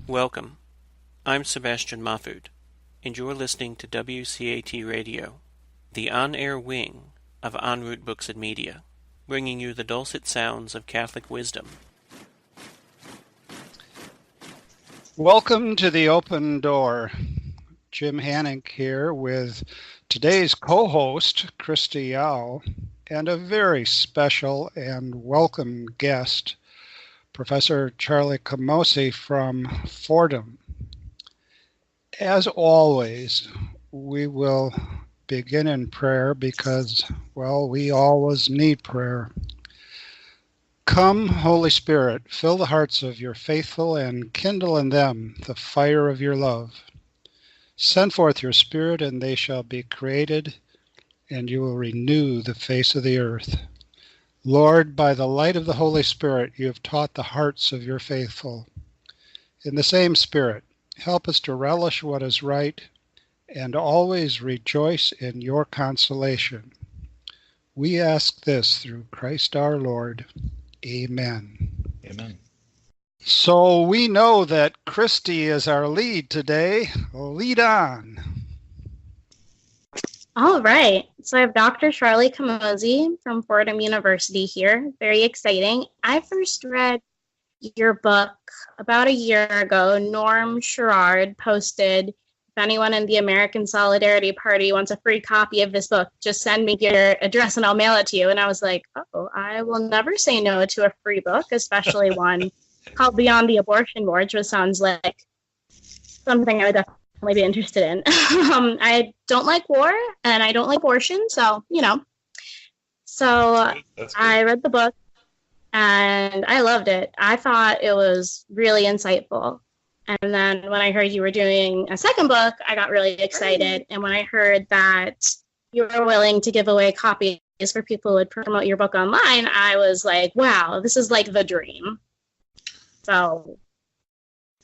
Welcome. I'm Sebastian Mahfood, and you're listening to WCAT Radio, the on-air wing of En Route Books and Media, bringing you the dulcet sounds of Catholic wisdom. Welcome to the Open Door. Jim Hanink here with today's co-host, Christy Yao, and a very special and welcome guest, Professor Charles Camosy from Fordham. As always, we will begin in prayer because, well, we always need prayer. Come, Holy Spirit, fill the hearts of your faithful and kindle in them the fire of your love. Send forth your Spirit, and they shall be created, and you will renew the face of the earth. Lord, by the light of the Holy Spirit, you have taught the hearts of your faithful. In the same Spirit, help us to relish what is right and always rejoice in your consolation. We ask this through Christ our Lord. Amen. Amen. So we know that Christy is our lead today. Lead on. All right. So I have Dr. Charlie Camosy from Fordham University here. Very exciting. I first read your book about a year ago. Norm Sherrard posted, if anyone in the American Solidarity Party wants a free copy of this book, just send me your address and I'll mail it to you. And I was like, oh, I will never say no to a free book, especially one called Beyond the Abortion Wars, which sounds like something I would definitely be interested in. I don't like war and I don't like abortion, so I read the book and I loved it. I thought it was really insightful, and then when I heard you were doing a second book, I got really excited. And when I heard that you were willing to give away copies for people who would promote your book online, I was like, wow, this is like the dream. So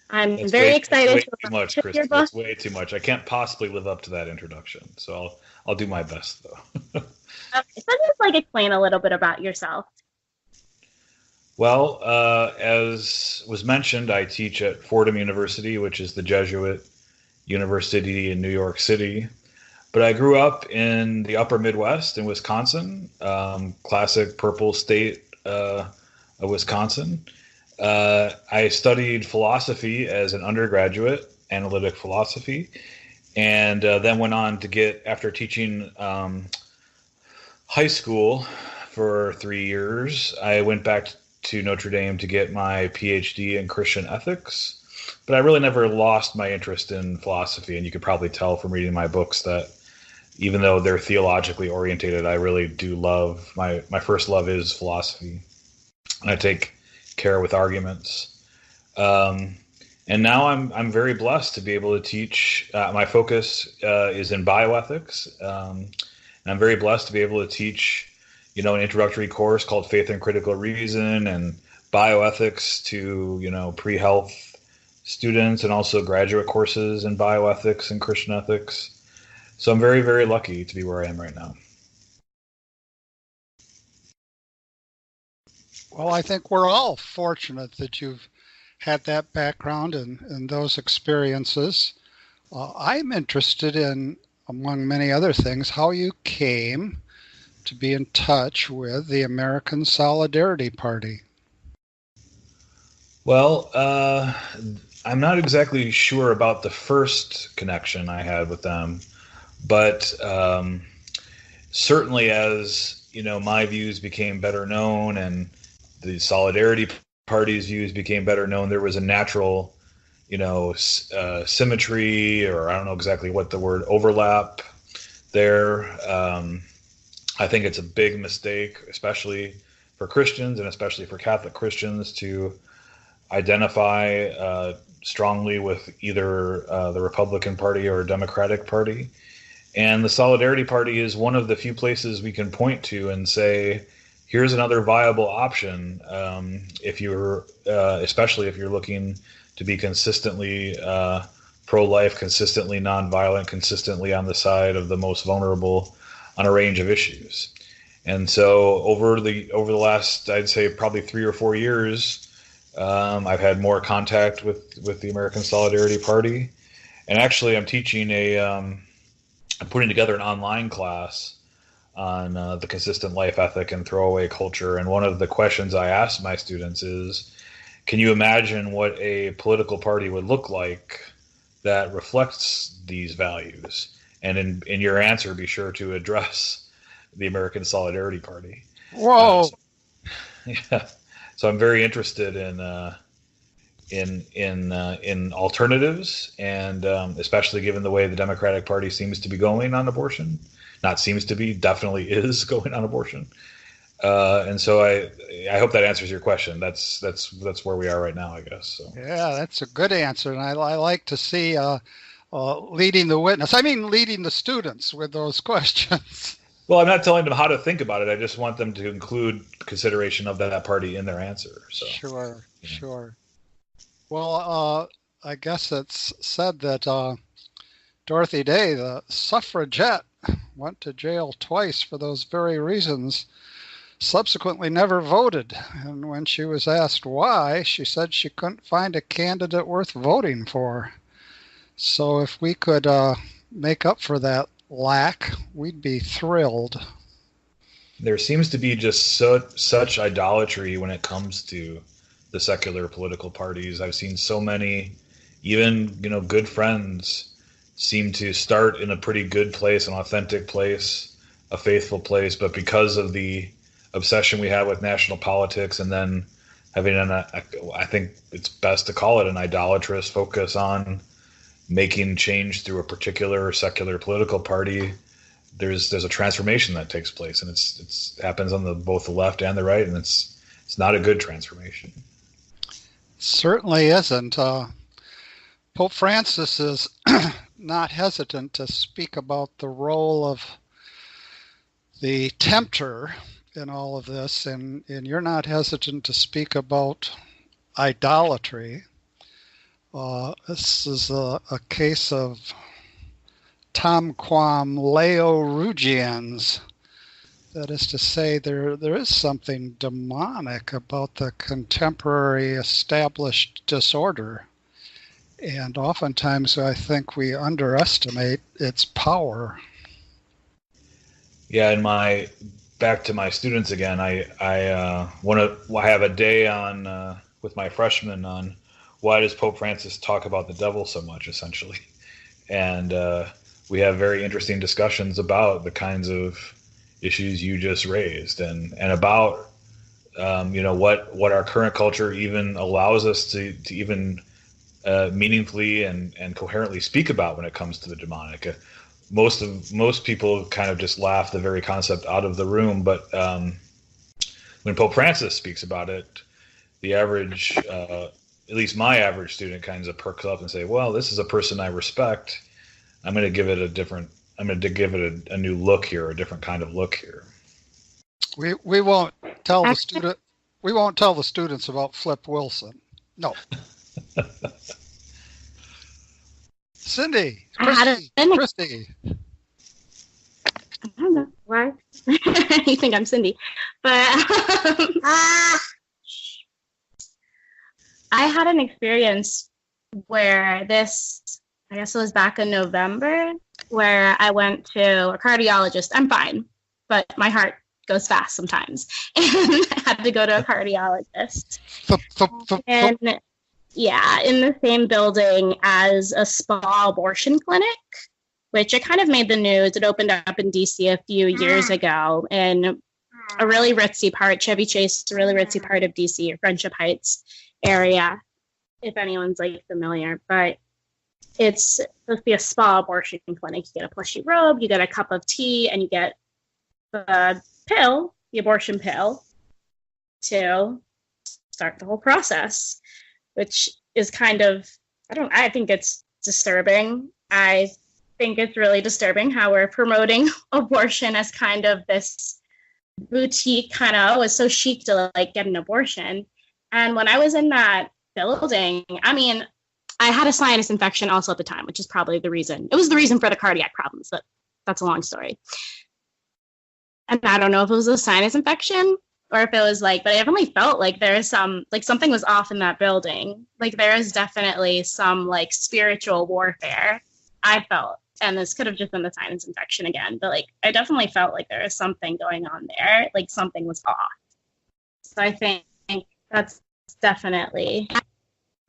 I'm very excited. Too much, Christy. That's way too much. I can't possibly live up to that introduction, so I'll do my best, though. Okay, so just explain a little bit about yourself. Well, as was mentioned, I teach at Fordham University, which is the Jesuit university in New York City. But I grew up in the upper Midwest in Wisconsin, classic purple state of Wisconsin. I studied philosophy as an undergraduate, analytic philosophy, and then went on to get, after teaching high school for 3 years, I went back to Notre Dame to get my PhD in Christian ethics. But I really never lost my interest in philosophy, and you could probably tell from reading my books that even though they're theologically orientated, I really do love, my first love is philosophy. And I take care with arguments. And now I'm very blessed to be able to teach. My focus is in bioethics. And I'm very blessed to be able to teach, an introductory course called Faith and Critical Reason and bioethics to, pre-health students, and also graduate courses in bioethics and Christian ethics. So I'm very, very lucky to be where I am right now. Well, I think we're all fortunate that you've had that background and those experiences. I'm interested in, among many other things, how you came to be in touch with the American Solidarity Party. Well, I'm not exactly sure about the first connection I had with them, but certainly as, my views became better known and the Solidarity Party's views became better known, there was a natural, symmetry, or I don't know exactly what the word, overlap there. I think it's a big mistake, especially for Christians and especially for Catholic Christians, to identify strongly with either the Republican Party or Democratic Party. And the Solidarity Party is one of the few places we can point to and say, here's another viable option if you're, especially if you're looking to be consistently pro-life, consistently nonviolent, consistently on the side of the most vulnerable on a range of issues. And so over the last, I'd say probably 3 or 4 years, I've had more contact with the American Solidarity Party, and actually I'm teaching I'm putting together an online class on the consistent life ethic and throwaway culture. And one of the questions I ask my students is, can you imagine what a political party would look like that reflects these values? And in your answer, be sure to address the American Solidarity Party. Whoa! Yeah. So I'm very interested in alternatives, and especially given the way the Democratic Party seems to be going on abortion. Not seems to be, definitely is going on abortion. And so I hope that answers your question. That's where we are right now, I guess. So. Yeah, that's a good answer, and I like to see leading the witness. I mean, leading the students with those questions. Well, I'm not telling them how to think about it. I just want them to include consideration of that party in their answer. So. Sure. Well, I guess it's said that Dorothy Day, the suffragette, went to jail twice for those very reasons, subsequently never voted. And when she was asked why, she said she couldn't find a candidate worth voting for. So if we could make up for that lack, we'd be thrilled. There seems to be just such idolatry when it comes to the secular political parties. I've seen so many, even good friends, seem to start in a pretty good place, an authentic place, a faithful place, but because of the obsession we have with national politics, and then having I think it's best to call it an idolatrous focus on making change through a particular secular political party, there's a transformation that takes place, and it's happens on both the left and the right, and it's not a good transformation. Certainly isn't. Pope Francis is not hesitant to speak about the role of the tempter in all of this, and you're not hesitant to speak about idolatry. This is a case of tamquam leo rugiens. That is to say, there is something demonic about the contemporary established disorder. And oftentimes I think we underestimate its power. Yeah, back to my students again, I have a day on with my freshmen on why does Pope Francis talk about the devil so much, essentially. And we have very interesting discussions about the kinds of issues you just raised, and about what our current culture even allows us to even meaningfully and coherently speak about when it comes to the demonic. Most people kind of just laugh the very concept out of the room, but when Pope Francis speaks about it, the average, at least my average student, kind of perks up and say, "Well, this is a person I respect. I'm going to give it a new look here, a different kind of look here." We won't tell the student. We won't tell the students about Flip Wilson. No. Cindy, Christy. I don't know why you think I'm Cindy, but I had an experience where I guess it was back in November, where I went to a cardiologist. I'm fine, but my heart goes fast sometimes, and I had to go to a cardiologist. And yeah, in the same building as a spa abortion clinic, which it kind of made the news. It opened up in DC a few years ago in a really ritzy part, Chevy Chase, a really ritzy part of DC, or Friendship Heights area, if anyone's familiar. But it's supposed to be a spa abortion clinic. You get a plushy robe, you get a cup of tea, and you get the pill, the abortion pill, to start the whole process, which is kind of, I think it's disturbing. I think it's really disturbing how we're promoting abortion as kind of this boutique kind of was so chic to like get an abortion. And when I was in that building, I mean, I had a sinus infection also at the time, which is probably the reason. It was the reason for the cardiac problems, but that's a long story. And I don't know if it was a sinus infection or if it was like, but I definitely felt like there is some, like something was off in that building. Like there is definitely some like spiritual warfare, I felt. And this could have just been the sinus infection again, but like I definitely felt like there was something going on there, like something was off. So I think that's definitely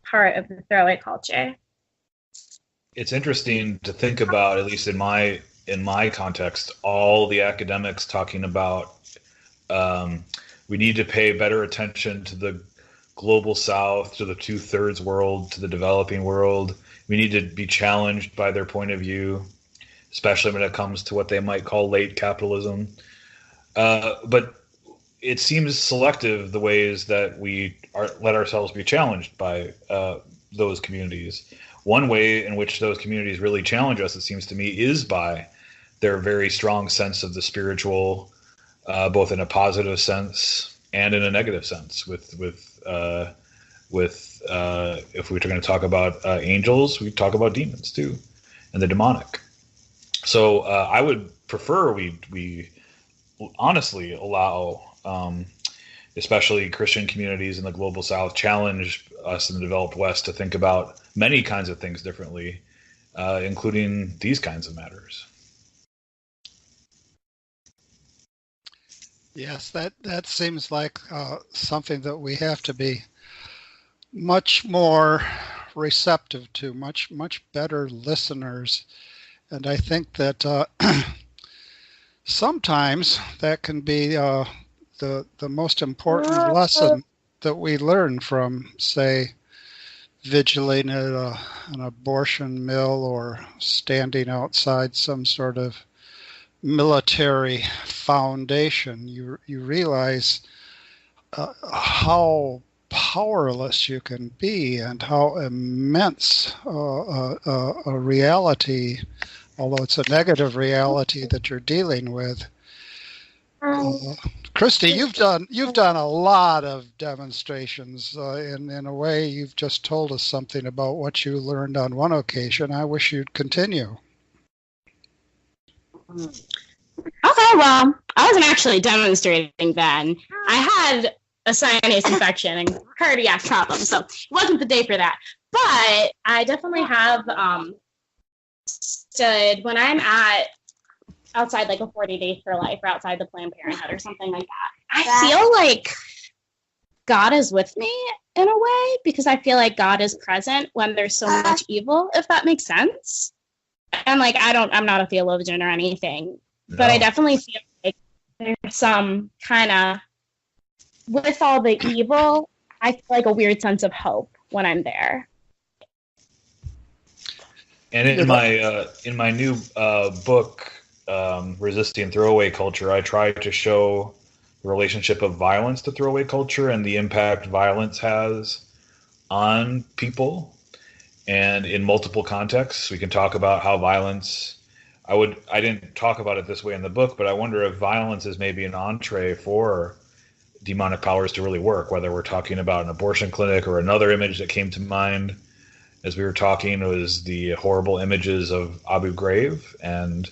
part of the throwaway culture. It's interesting to think about, at least in my context, all the academics talking about we need to pay better attention to the global south, to the 2/3 world, to the developing world. We need to be challenged by their point of view, especially when it comes to what they might call late capitalism. But it seems selective the ways that we let ourselves be challenged by those communities. One way in which those communities really challenge us, it seems to me, is by their very strong sense of the spiritual, both in a positive sense and in a negative sense. With if we're going to talk about angels, we talk about demons too, and the demonic. So I would prefer we honestly allow, especially Christian communities in the global South, challenge us in the developed West to think about many kinds of things differently, including these kinds of matters. Yes, that seems like something that we have to be much more receptive to, much better listeners. And I think that sometimes that can be the most important lesson that we learn from, say, vigiling at an abortion mill or standing outside some sort of military foundation. You realize how powerless you can be and how immense a reality, although it's a negative reality that you're dealing with. Christy, you've done a lot of demonstrations. In a way, you've just told us something about what you learned on one occasion. I wish you'd continue. Okay, well, I wasn't actually demonstrating then. I had a sinus infection and cardiac problems, so it wasn't the day for that. But I definitely have stood when I'm outside like a 40 Days for Life or outside the Planned Parenthood or something like that. I feel like God is with me in a way, because I feel like God is present when there's so much evil, if that makes sense. And like I'm not a theologian or anything, but I definitely feel like there's some kind of, with all the evil, I feel like a weird sense of hope when I'm there. And in my new book, Resisting Throwaway Culture, I try to show the relationship of violence to throwaway culture and the impact violence has on people. And in multiple contexts, we can talk about how violence, I didn't talk about it this way in the book, but I wonder if violence is maybe an entree for demonic powers to really work, whether we're talking about an abortion clinic, or another image that came to mind as we were talking was the horrible images of Abu Ghraib and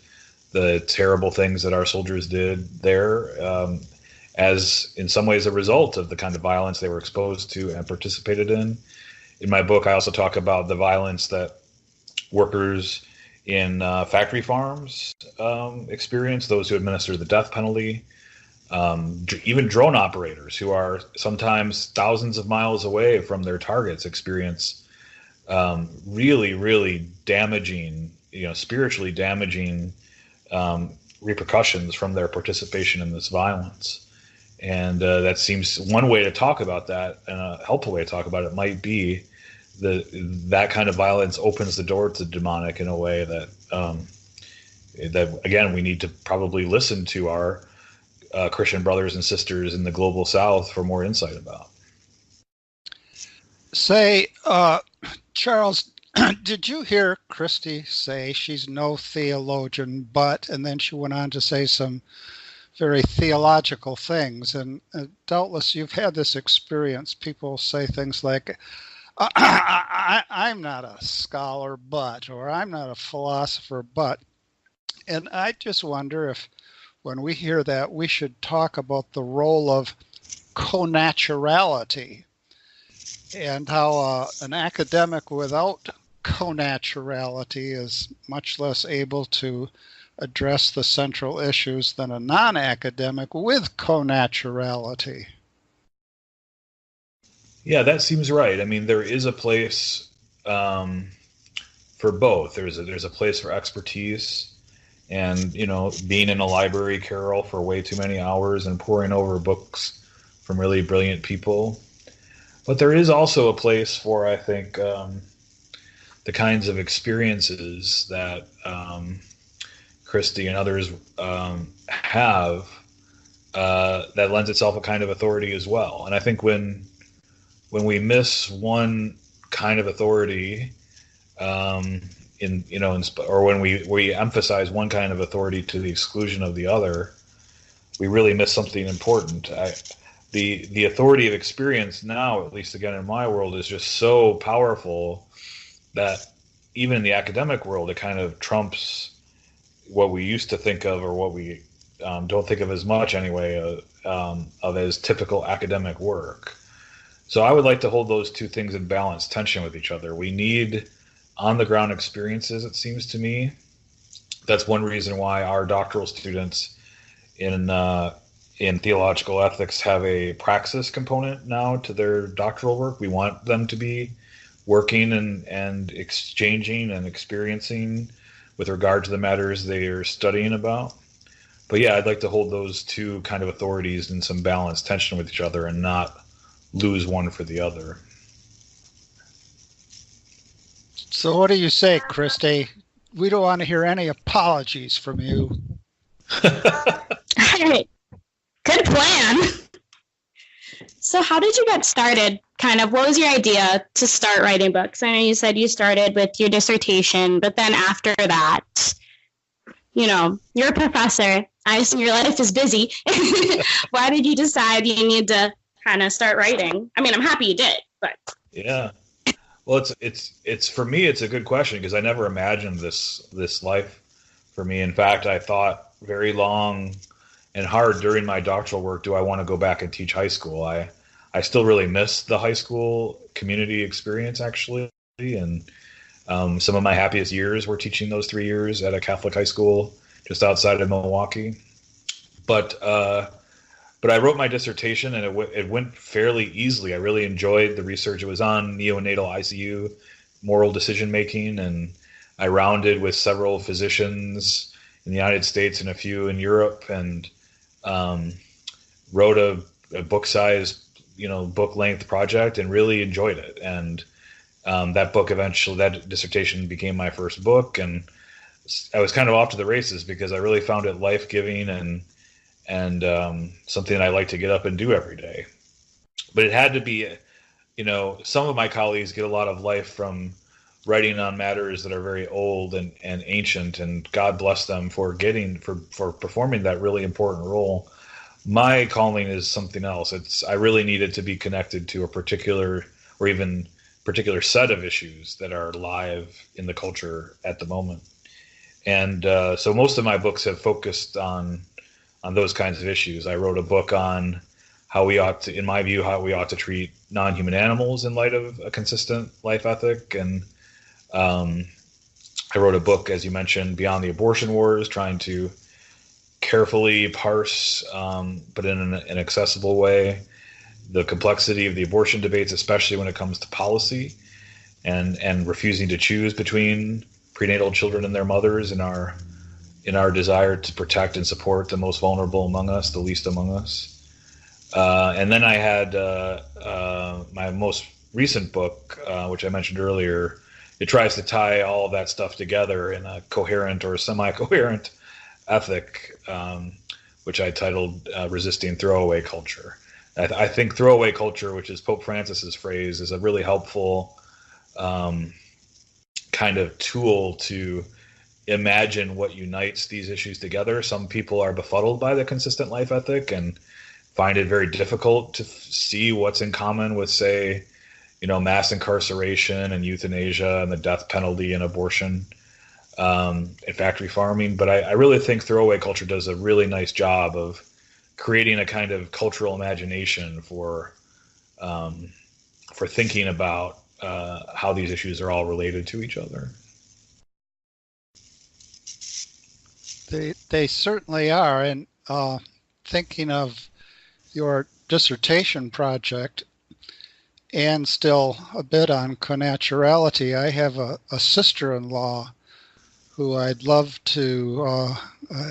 the terrible things that our soldiers did there, as in some ways a result of the kind of violence they were exposed to and participated in. In my book, I also talk about the violence that workers in factory farms experience, those who administer the death penalty, even drone operators who are sometimes thousands of miles away from their targets experience really, really damaging, spiritually damaging repercussions from their participation in this violence. And that seems one way to talk about that, and a helpful way to talk about it might be that kind of violence opens the door to demonic in a way that that again we need to probably listen to our Christian brothers and sisters in the global South for more insight about. Say, Charles, did you hear Christy say she's no theologian, but, and then she went on to say some very theological things. And doubtless you've had this experience. People say things like, I'm not a scholar, but, or I'm not a philosopher, but. And I just wonder if when we hear that, we should talk about the role of connaturality and how an academic without connaturality is much less able to address the central issues than a non-academic with connaturality. Yeah, that seems right. I mean, there is a place for both. There's a place for expertise, and being in a library, Carol, for way too many hours and poring over books from really brilliant people. But there is also a place for, I think, the kinds of experiences that Christy and others have that lends itself a kind of authority as well. And I think when we miss one kind of authority, or when we emphasize one kind of authority to the exclusion of the other, we really miss something important. The authority of experience now, at least again in my world, is just so powerful that even in the academic world, it kind of trumps what we used to think of, or what we don't think of as much anyway, of as typical academic work. So I would like to hold those two things in balance, tension with each other. We need on-the-ground experiences, it seems to me. That's one reason why our doctoral students in theological ethics have a praxis component now to their doctoral work. We want them to be working and exchanging and experiencing with regard to the matters they are studying about. But yeah, I'd like to hold those two kind of authorities in some balanced tension with each other and not lose one for the other. So what do you say, Christy? We don't want to hear any apologies from you. All right. Good plan. So how did you get started? What was your idea to start writing books? I know you said you started with your dissertation, but then after that, you're a professor. I assume your life is busy. Why did you decide you need to kind of start writing? I mean, I'm happy you did, but. Yeah. Well, it's for me, it's a good question, because I never imagined this life for me. In fact, I thought very long and hard during my doctoral work, do I want to go back and teach high school? I still really miss the high school community experience, actually. And some of my happiest years were teaching those 3 years at a Catholic high school just outside of Milwaukee. But I wrote my dissertation, and it went fairly easily. I really enjoyed the research. It was on neonatal ICU, moral decision-making, and I rounded with several physicians in the United States and a few in Europe, and wrote a book-sized, book-length project, and really enjoyed it. And that dissertation became my first book, and I was kind of off to the races because I really found it life-giving and something that I like to get up and do every day. But it had to be, some of my colleagues get a lot of life from writing on matters that are very old and ancient, and God bless them for performing that really important role. My calling is something else. I really needed to be connected to a particular set of issues that are live in the culture at the moment. And so most of my books have focused on those kinds of issues. I wrote a book on how we ought to treat non-human animals in light of a consistent life ethic. And I wrote a book, as you mentioned, Beyond the Abortion Wars, trying to carefully parse, but in an accessible way, the complexity of the abortion debates, especially when it comes to policy and refusing to choose between prenatal children and their mothers in our desire to protect and support the most vulnerable among us, the least among us. And then I had my most recent book, which I mentioned earlier. It tries to tie all of that stuff together in a coherent or semi-coherent ethic, which I titled Resisting Throwaway Culture. I think throwaway culture, which is Pope Francis's phrase, is a really helpful kind of tool to imagine what unites these issues together. Some people are befuddled by the consistent life ethic and find it very difficult to see what's in common with, say, mass incarceration and euthanasia and the death penalty and abortion, and factory farming. But I really think throwaway culture does a really nice job of creating a kind of cultural imagination for thinking about how these issues are all related to each other. They certainly are. And thinking of your dissertation project and still a bit on connaturality, I have a sister-in-law who I'd love to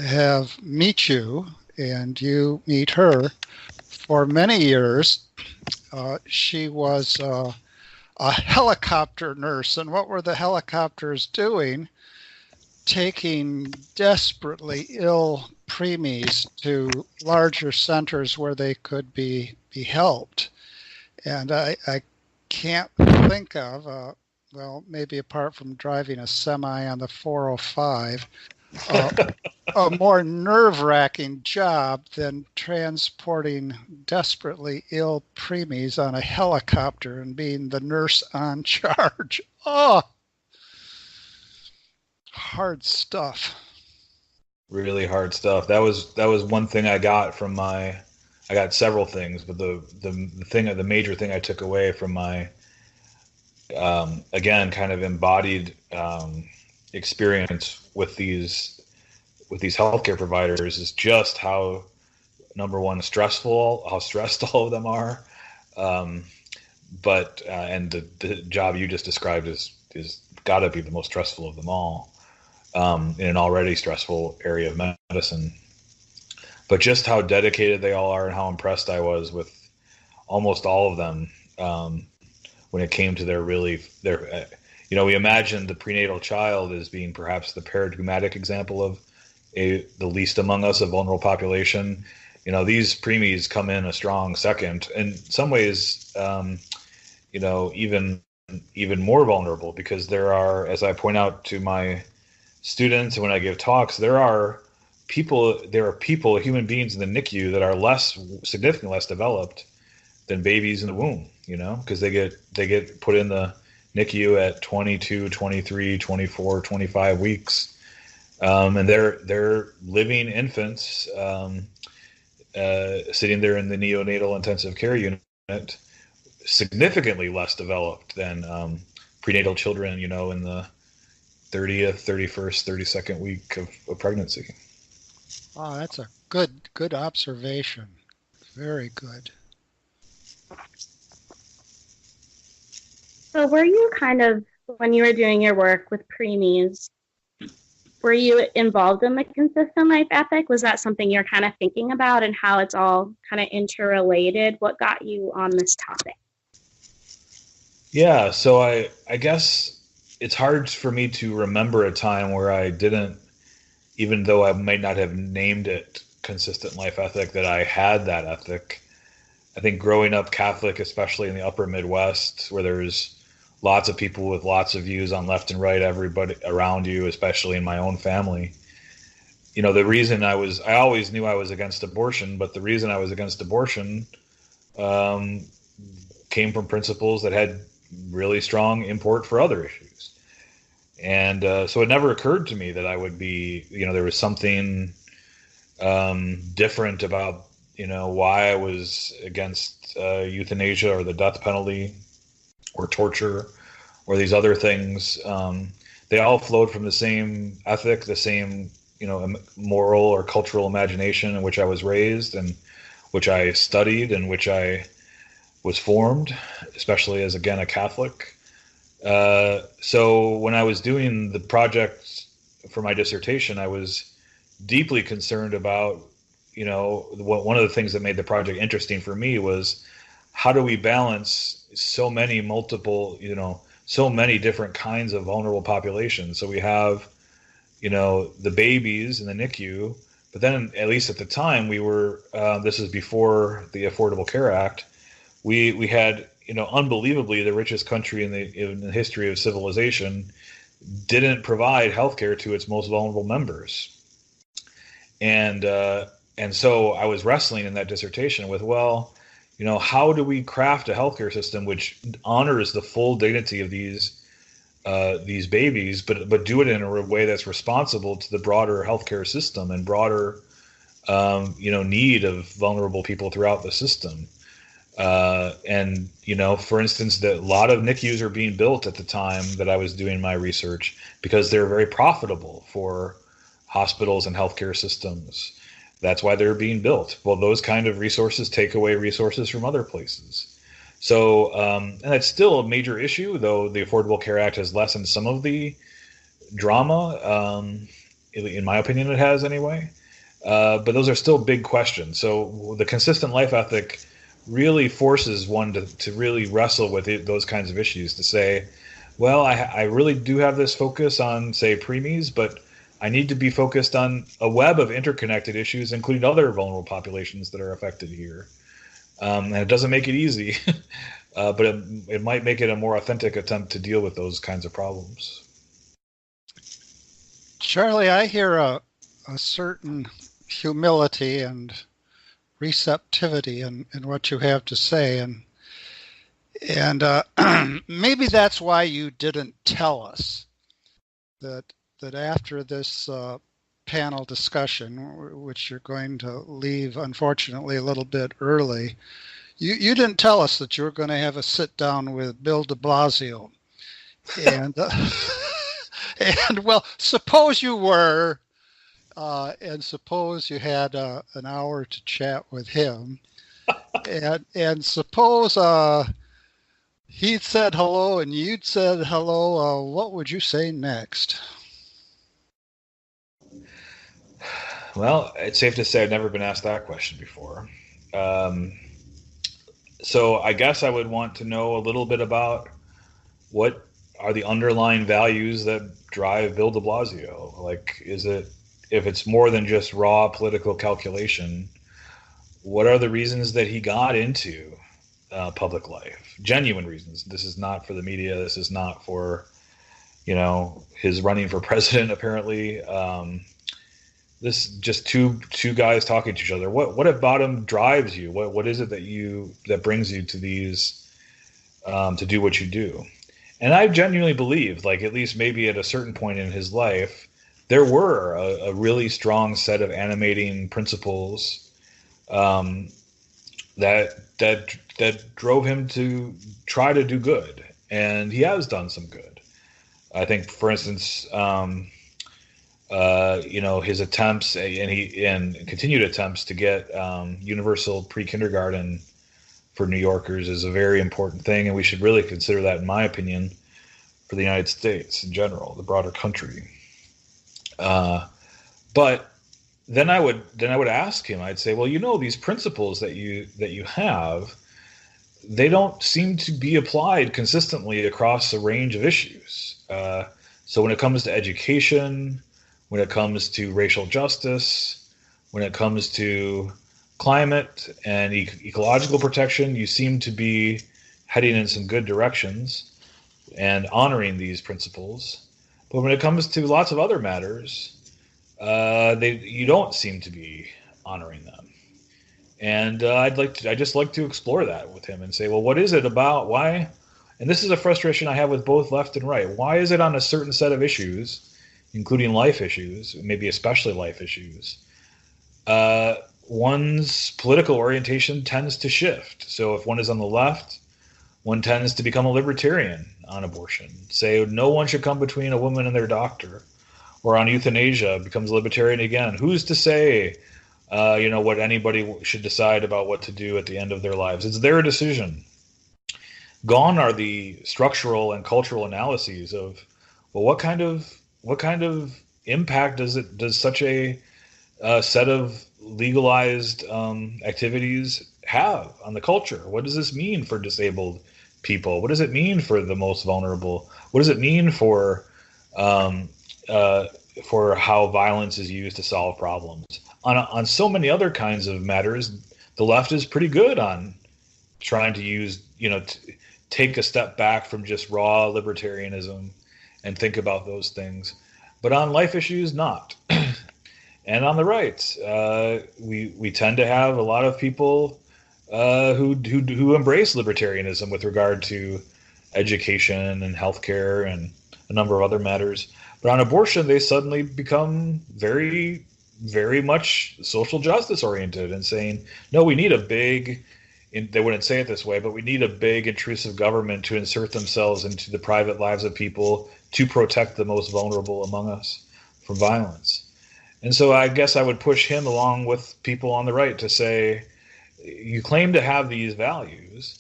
have meet you and you meet her. For many years, she was a helicopter nurse. And what were the helicopters doing? Taking desperately ill preemies to larger centers where they could be helped. And I can't think of, well, maybe apart from driving a semi on the 405, a more nerve-wracking job than transporting desperately ill preemies on a helicopter and being the nurse on charge. Oh, hard stuff. Really hard stuff. That was one thing I got from I got several things, but the major thing I took away from my again kind of embodied experience with these healthcare providers is just how, number one, how stressed all of them are, but and the job you just described is got to be the most stressful of them all. In an already stressful area of medicine, but just how dedicated they all are and how impressed I was with almost all of them when it came to their we imagine the prenatal child as being perhaps the paradigmatic example of the least among us, a vulnerable population. These preemies come in a strong second, in some ways, even more vulnerable, because there are, as I point out to my students when I give talks, there are people, human beings in the NICU that are significantly less developed than babies in the womb, because they get put in the NICU at 22, 23, 24, 25 weeks. And they're living infants sitting there in the neonatal intensive care unit, significantly less developed than prenatal children, in the 30th, 31st, 32nd week of pregnancy. Oh, that's a good observation. Very good. So were you when you were doing your work with preemies, were you involved in the consistent life ethic? Was that something you're kind of thinking about and how it's all kind of interrelated? What got you on this topic? Yeah, so I guess it's hard for me to remember a time where I didn't, even though I might not have named it consistent life ethic, that I had that ethic. I think growing up Catholic, especially in the upper Midwest, where there's lots of people with lots of views on left and right, everybody around you, especially in my own family. The reason I always knew I was against abortion, but the reason I was against abortion came from principles that had really strong import for other issues. And so it never occurred to me that I would be, there was something different about, why I was against euthanasia or the death penalty or torture or these other things. They all flowed from the same ethic, the same, moral or cultural imagination in which I was raised and which I studied and which I was formed, especially as, again, a Catholic. So when I was doing the project for my dissertation, I was deeply concerned about, one of the things that made the project interesting for me was how do we balance so many different kinds of vulnerable populations. So we have, the babies in the NICU, but then at least at the time we were, this is before the Affordable Care Act, we had, unbelievably the richest country in the history of civilization didn't provide healthcare to its most vulnerable members. And so I was wrestling in that dissertation with, well, how do we craft a healthcare system which honors the full dignity of these babies, but do it in a way that's responsible to the broader healthcare system and broader, need of vulnerable people throughout the system. And for instance, that a lot of NICUs are being built at the time that I was doing my research because they're very profitable for hospitals and healthcare systems. That's why they're being built. Well, those kind of resources take away resources from other places. So, and that's still a major issue, though the Affordable Care Act has lessened some of the drama. In my opinion, it has anyway. But those are still big questions. So the consistent life ethic really forces one to really wrestle with those kinds of issues, to say, well, I really do have this focus on, say, preemies, but I need to be focused on a web of interconnected issues, including other vulnerable populations that are affected here. And it doesn't make it easy, but it might make it a more authentic attempt to deal with those kinds of problems. Charlie, I hear a certain humility and receptivity in what you have to say, and maybe that's why you didn't tell us that after this panel discussion, which you're going to leave unfortunately a little bit early, you didn't tell us that you were going to have a sit down with Bill de Blasio, and and well, suppose you were. And suppose you had an hour to chat with him, and suppose he'd said hello and you'd said hello, what would you say next? Well, it's safe to say I've never been asked that question before. So I guess I would want to know a little bit about what are the underlying values that drive Bill de Blasio. Like, if it's more than just raw political calculation, what are the reasons that he got into public life? Genuine reasons. This is not for the media. This is not for, his running for president, apparently. This just two guys talking to each other. What about him drives you? What is it that brings you to these, to do what you do? And I genuinely believe, like, at least maybe at a certain point in his life, there were a really strong set of animating principles that drove him to try to do good, and he has done some good. I think, for instance, his attempts and continued attempts to get universal pre-kindergarten for New Yorkers is a very important thing, and we should really consider that, in my opinion, for the United States in general, the broader country. But then I would ask him. I'd say, well, these principles that you have, they don't seem to be applied consistently across a range of issues. So when it comes to education, when it comes to racial justice, when it comes to climate and ecological protection, you seem to be heading in some good directions and honoring these principles. But when it comes to lots of other matters, you don't seem to be honoring them. And I'd just like to explore that with him and say, well, what is it about? Why? And this is a frustration I have with both left and right. Why is it on a certain set of issues, including life issues, maybe especially life issues, one's political orientation tends to shift? So if one is on the left, one tends to become a libertarian on abortion, say no one should come between a woman and their doctor, or on euthanasia becomes a libertarian again. Who's to say, what anybody should decide about what to do at the end of their lives? It's their decision. Gone are the structural and cultural analyses of, well, what kind of impact does such a set of legalized activities have on the culture? What does this mean for disabled people? What does it mean for the most vulnerable? What does it mean for how violence is used to solve problems? On so many other kinds of matters, the left is pretty good on trying to use, take a step back from just raw libertarianism and think about those things. But on life issues, not. And on the right, we tend to have a lot of people who embrace libertarianism with regard to education and healthcare and a number of other matters. But on abortion, they suddenly become very, very much social justice oriented and saying, no, we need a big, they wouldn't say it this way, but we need a big intrusive government to insert themselves into the private lives of people to protect the most vulnerable among us from violence. And so I guess I would push him along with people on the right to say, you claim to have these values,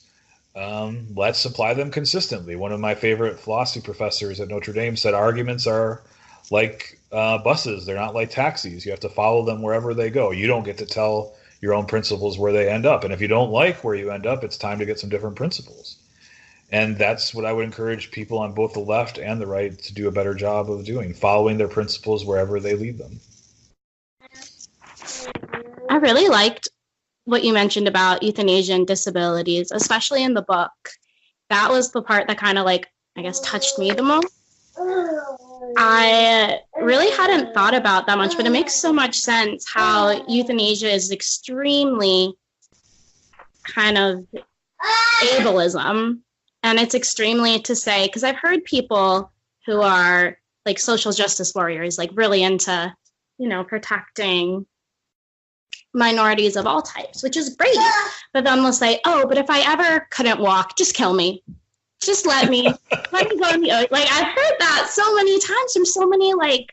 let's apply them consistently. One of my favorite philosophy professors at Notre Dame said arguments are like buses. They're not like taxis. You have to follow them wherever they go. You don't get to tell your own principles where they end up. And if you don't like where you end up, it's time to get some different principles. And that's what I would encourage people on both the left and the right to do a better job of doing, following their principles wherever they lead them. I really liked what you mentioned about euthanasia and disabilities, especially in the book. That was the part that kind of touched me the most. I really hadn't thought about that much, but it makes so much sense how euthanasia is extremely kind of ableism. And it's extremely to say, because I've heard people who are like social justice warriors, like really into, protecting minorities of all types, which is great. But then they'll say, oh, but if I ever couldn't walk, just kill me. Just let me go in the ocean. I've heard that so many times from so many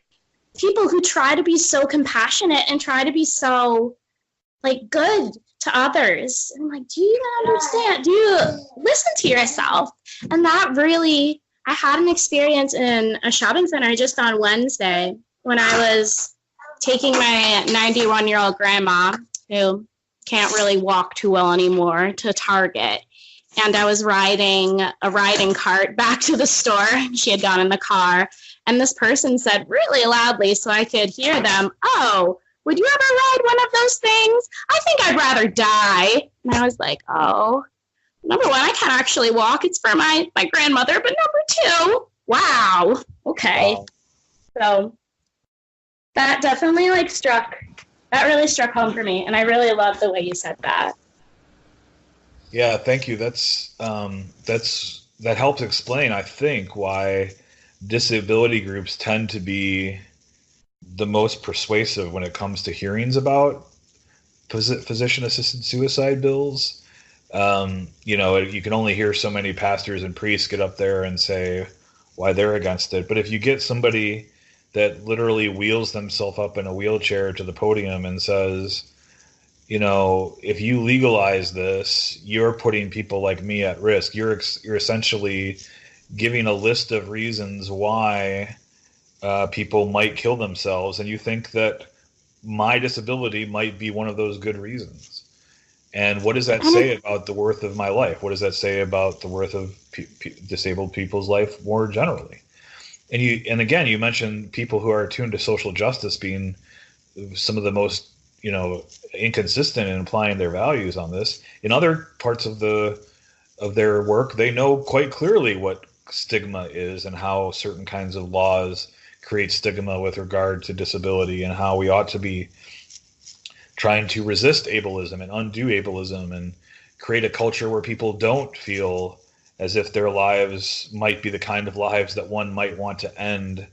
people who try to be so compassionate and try to be so good to others. And I'm do you even understand? Do you listen to yourself? And that really, I had an experience in a shopping center just on Wednesday when I was taking my 91-year-old grandma, who can't really walk too well anymore, to Target. And I was riding a riding cart back to the store. She had gone in the car. And this person said really loudly so I could hear them, oh, would you ever ride one of those things? I think I'd rather die. And I was like, oh, number one, I can't actually walk. It's for my grandmother. But number two, wow. Okay. Wow. So that definitely really struck home for me. And I really love the way you said that. Yeah, thank you. That helps explain, I think, why disability groups tend to be the most persuasive when it comes to hearings about physician-assisted suicide bills. You can only hear so many pastors and priests get up there and say why they're against it. But if you get somebody that literally wheels themselves up in a wheelchair to the podium and says, if you legalize this, you're putting people like me at risk. You're essentially giving a list of reasons why people might kill themselves, and you think that my disability might be one of those good reasons. And what does that say about the worth of my life? What does that say about the worth of disabled people's life more generally? And again, you mentioned people who are attuned to social justice being some of the most inconsistent in applying their values on this. In other parts of their work, they know quite clearly what stigma is and how certain kinds of laws create stigma with regard to disability, and how we ought to be trying to resist ableism and undo ableism and create a culture where people don't feel as if their lives might be the kind of lives that one might want to end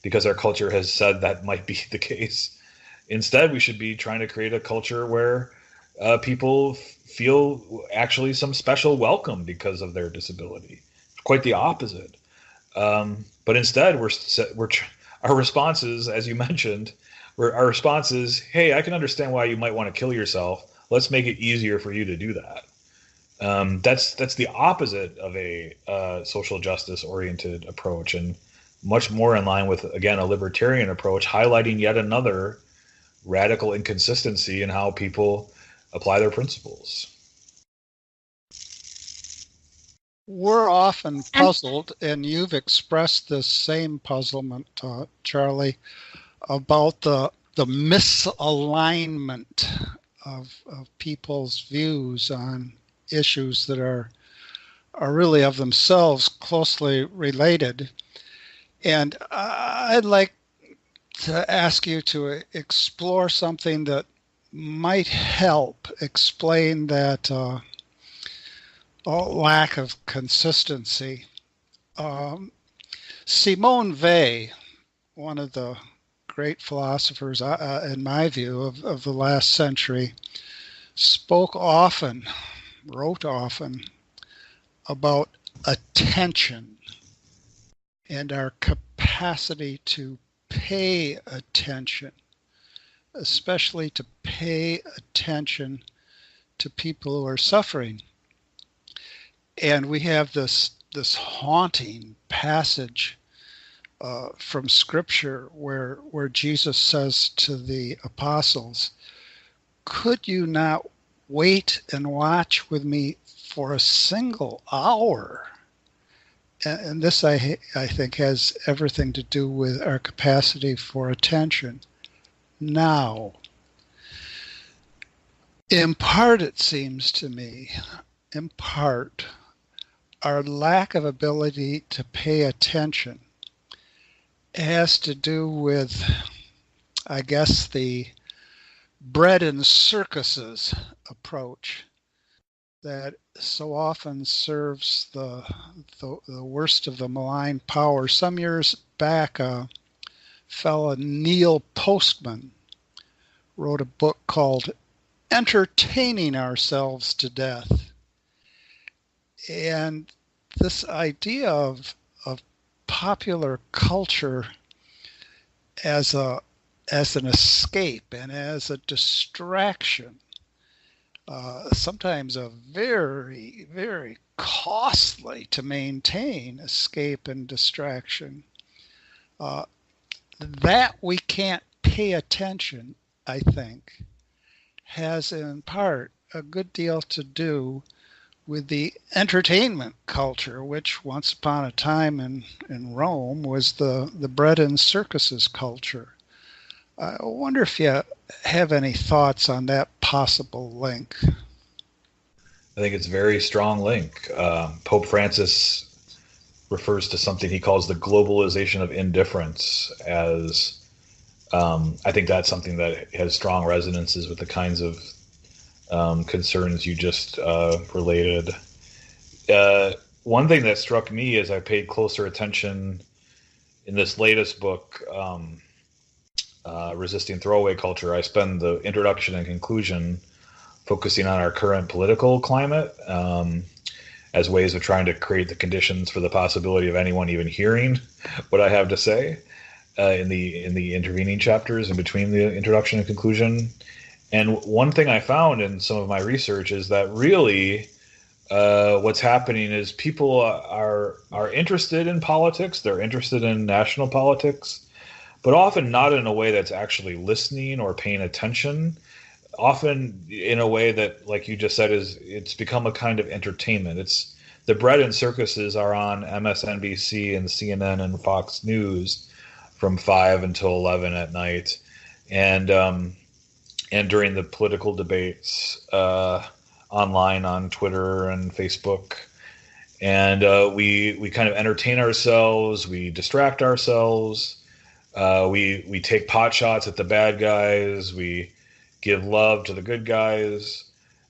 because our culture has said that might be the case. Instead, we should be trying to create a culture where people feel actually some special welcome because of their disability. Quite the opposite. But instead, our responses, as you mentioned, our response is, hey, I can understand why you might want to kill yourself. Let's make it easier for you to do that. That's the opposite of a social justice oriented approach, and much more in line with, again, a libertarian approach, highlighting yet another radical inconsistency in how people apply their principles. We're often puzzled, and you've expressed this same puzzlement, Charlie, about the misalignment of people's views on issues that are really of themselves closely related. And I'd like to ask you to explore something that might help explain that lack of consistency. Simone Weil, one of the great philosophers, in my view, of the last century, spoke often, wrote often, about attention and our capacity to pay attention, especially to pay attention to people who are suffering. And we have this haunting passage from Scripture where Jesus says to the apostles, "Could you not wait and watch with me for a single hour?" And this, I think, has everything to do with our capacity for attention. Now, in part, it seems to me, our lack of ability to pay attention has to do with, I guess, the bread and circuses approach that so often serves the worst of the malign power. Some years back, a fellow, Neil Postman, wrote a book called Entertaining Ourselves to Death. And this idea of popular culture as an escape and as a distraction, sometimes a very, very costly to maintain escape and distraction, that we can't pay attention, I think, has in part a good deal to do with the entertainment culture, which once upon a time in Rome was the bread and circuses culture. I wonder if you have any thoughts on that possible link. I think it's a very strong link. Pope Francis refers to something he calls the globalization of indifference as, I think that's something that has strong resonances with the kinds of concerns you just related. One thing that struck me as I paid closer attention in this latest book, Resisting Throwaway Culture, I spend the introduction and conclusion focusing on our current political climate as ways of trying to create the conditions for the possibility of anyone even hearing what I have to say in the intervening chapters in between the introduction and conclusion. And one thing I found in some of my research is that really what's happening is people are interested in politics. They're interested in national politics, but often not in a way that's actually listening or paying attention. Often in a way that, like you just said, it's become a kind of entertainment. It's the bread and circuses are on MSNBC and CNN and Fox News from 5 until 11 at night, and during the political debates online on Twitter and Facebook. And we kind of entertain ourselves, we distract ourselves, we take pot shots at the bad guys, we give love to the good guys.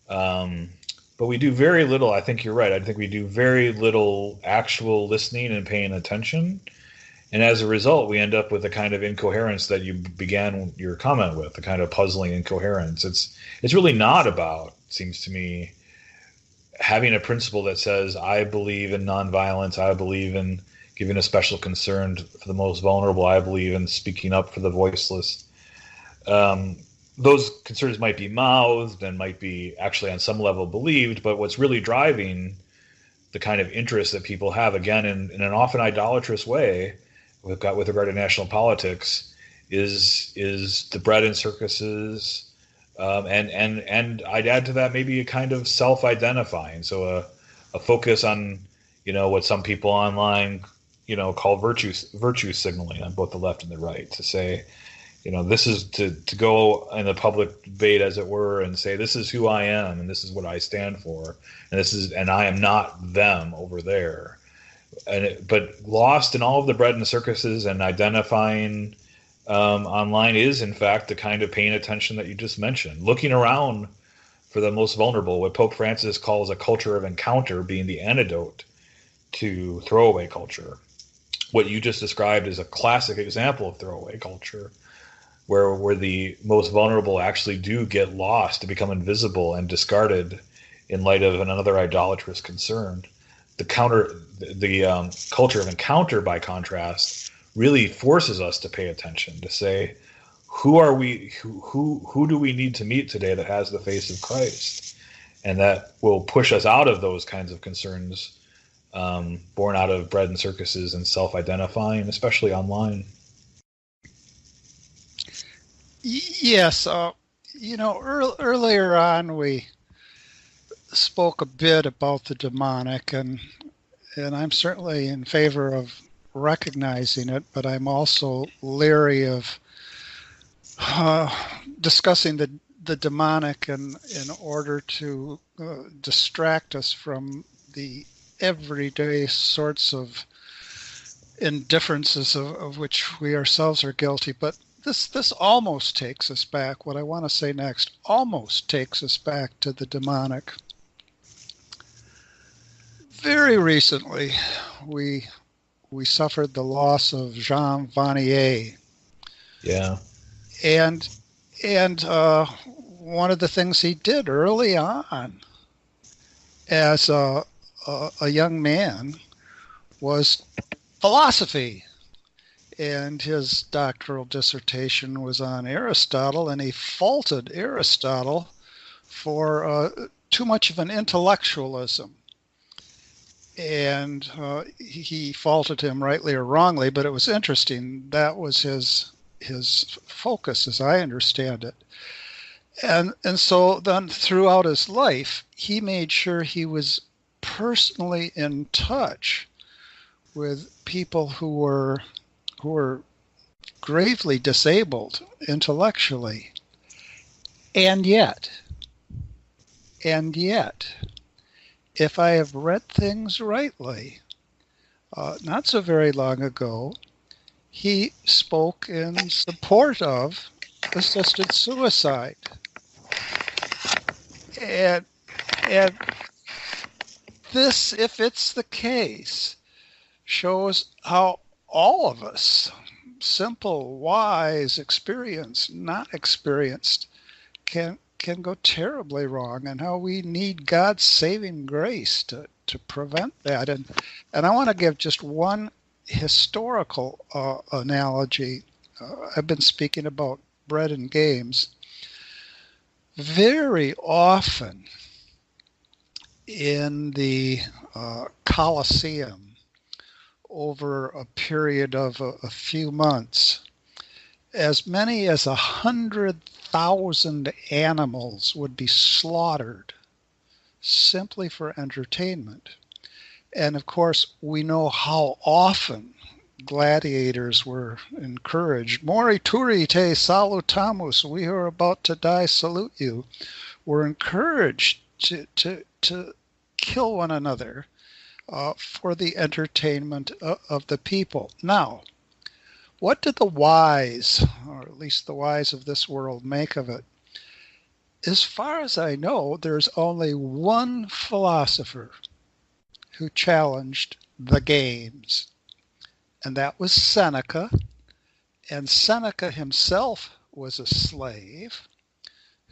But we do very little, I think you're right, I think we do very little actual listening and paying attention. And as a result, we end up with the kind of incoherence that you began your comment with, the kind of puzzling incoherence. It's really not about, it seems to me, having a principle that says, I believe in nonviolence, I believe in giving a special concern for the most vulnerable, I believe in speaking up for the voiceless. Those concerns might be mouthed and might be actually on some level believed, but what's really driving the kind of interest that people have, again, in an often idolatrous way, with regard to national politics, is the bread and circuses, and I'd add to that maybe a kind of self-identifying. So a focus on, what some people online, call virtue signaling on both the left and the right, to say, this is to go in the public debate, as it were, and say, this is who I am and this is what I stand for, and I am not them over there. But lost in all of the bread and circuses and identifying online is, in fact, the kind of paying attention that you just mentioned. Looking around for the most vulnerable, what Pope Francis calls a culture of encounter being the antidote to throwaway culture. What you just described is a classic example of throwaway culture, where the most vulnerable actually do get lost to become invisible and discarded in light of another idolatrous concern. The culture of encounter, by contrast, really forces us to pay attention, to say, who are we? Who do we need to meet today that has the face of Christ? And that will push us out of those kinds of concerns, born out of bread and circuses and self-identifying, especially online. Yes, earlier on we spoke a bit about the demonic, and I'm certainly in favor of recognizing it, but I'm also leery of discussing the demonic in order to distract us from the everyday sorts of indifferences of which we ourselves are guilty. But this almost takes us back. What I want to say next almost takes us back to the demonic. Very recently, we suffered the loss of Jean Vanier. Yeah. And one of the things he did early on as a young man was philosophy. And his doctoral dissertation was on Aristotle, and he faulted Aristotle for too much of an intellectualism. And he faulted him rightly or wrongly, but it was interesting. That was his focus, as I understand it. And so then throughout his life, he made sure he was personally in touch with people who were gravely disabled intellectually. And yet, if I have read things rightly, not so very long ago, he spoke in support of assisted suicide. And this, if it's the case, shows how all of us, simple, wise, experienced, not experienced, can go terribly wrong, and how we need God's saving grace to prevent that. And I want to give just one historical analogy. I've been speaking about bread and games. Very often in the Colosseum, over a period of a few months, as many as 100,000 animals would be slaughtered simply for entertainment. And of course, we know how often gladiators were encouraged. Morituri te salutamus, we who are about to die salute you, were encouraged to kill one another for the entertainment of the people. Now, what did the wise, or at least the wise of this world, make of it? As far as I know, there's only one philosopher who challenged the games, and that was Seneca. And Seneca himself was a slave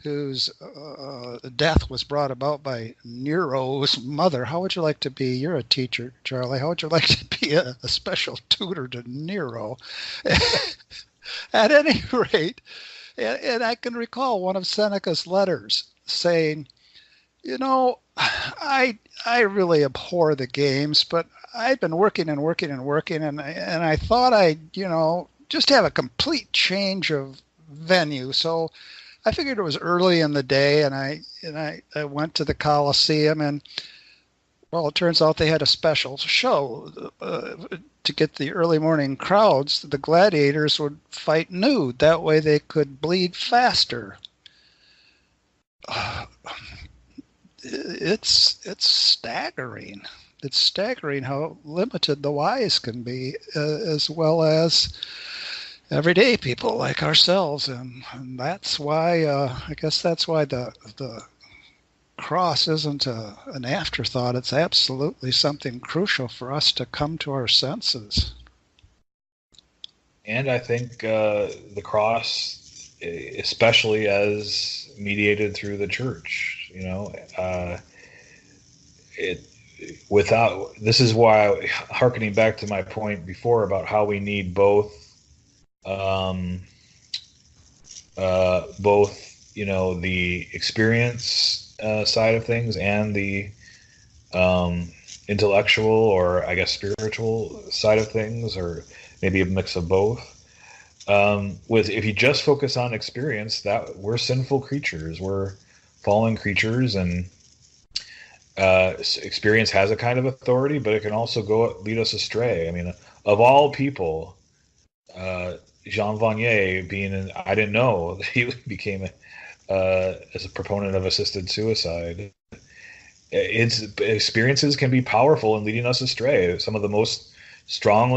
whose death was brought about by Nero's mother. How would you like to be? You're a teacher, Charlie. How would you like to be a special tutor to Nero? At any rate, and I can recall one of Seneca's letters saying, I really abhor the games, but I'd been working, and I thought I'd, just have a complete change of venue. So I figured it was early in the day, and I went to the Colosseum, and well, it turns out they had a special show to get the early morning crowds. The gladiators would fight nude. That way they could bleed faster. It's staggering it's staggering how limited the whys can be, as well as everyday people like ourselves, and that's why I guess that's why the cross isn't an afterthought. It's absolutely something crucial for us to come to our senses. And I think the cross, especially as mediated through the church, this is why, hearkening back to my point before about how we need both the experience side of things and the intellectual, or I guess spiritual side of things, or maybe a mix of both. If you just focus on experience, that we're sinful creatures, we're fallen creatures, and experience has a kind of authority, but it can also lead us astray. I mean, of all people, Jean Vanier I didn't know that he became as a proponent of assisted suicide. Its experiences can be powerful in leading us astray. Some of the most strong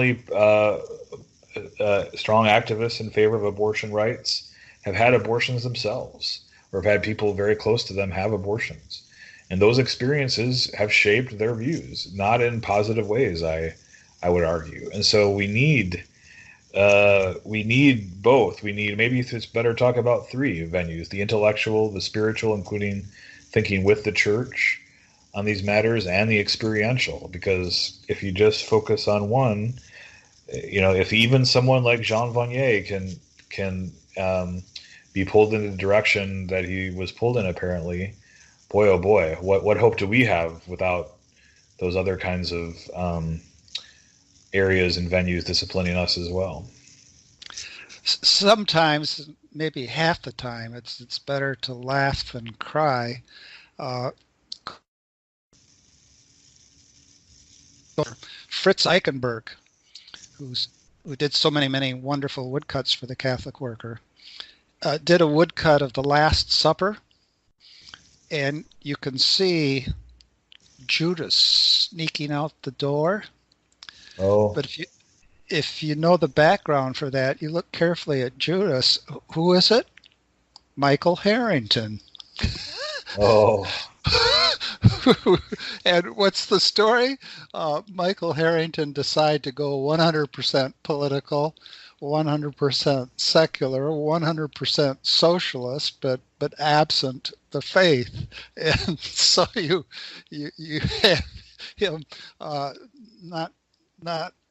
activists in favor of abortion rights have had abortions themselves, or have had people very close to them have abortions. And those experiences have shaped their views, not in positive ways, I would argue. And so we need both. Maybe it's better to talk about three venues: the intellectual, the spiritual, including thinking with the church on these matters, and the experiential. Because if you just focus on one, if even someone like Jean Vanier can be pulled in the direction that he was pulled in, apparently, boy, oh boy, what hope do we have without those other kinds of areas and venues disciplining us as well? Sometimes, maybe half the time, it's better to laugh than cry. Fritz Eichenberg, who did so many wonderful woodcuts for the Catholic Worker, did a woodcut of the Last Supper, and you can see Judas sneaking out the door. Oh. But if you know the background for that, you look carefully at Judas. Who is it? Michael Harrington. Oh. And what's the story? Michael Harrington decided to go 100% political, 100% secular, 100% socialist, but absent the faith. And so you have him not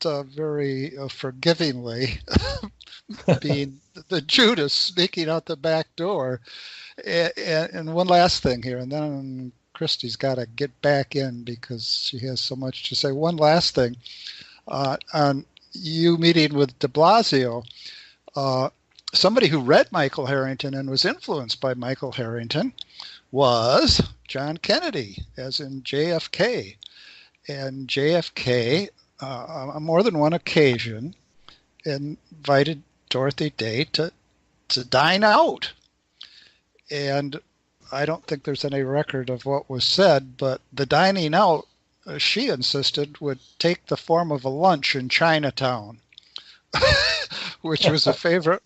very forgivingly being the Judas sneaking out the back door. And one last thing here, and then Christy's got to get back in because she has so much to say. One last thing. On you meeting with de Blasio, somebody who read Michael Harrington and was influenced by Michael Harrington was John Kennedy, as in JFK. And JFK, on more than one occasion, invited Dorothy Day to dine out. And I don't think there's any record of what was said, but the dining out, she insisted, would take the form of a lunch in Chinatown, which was a favorite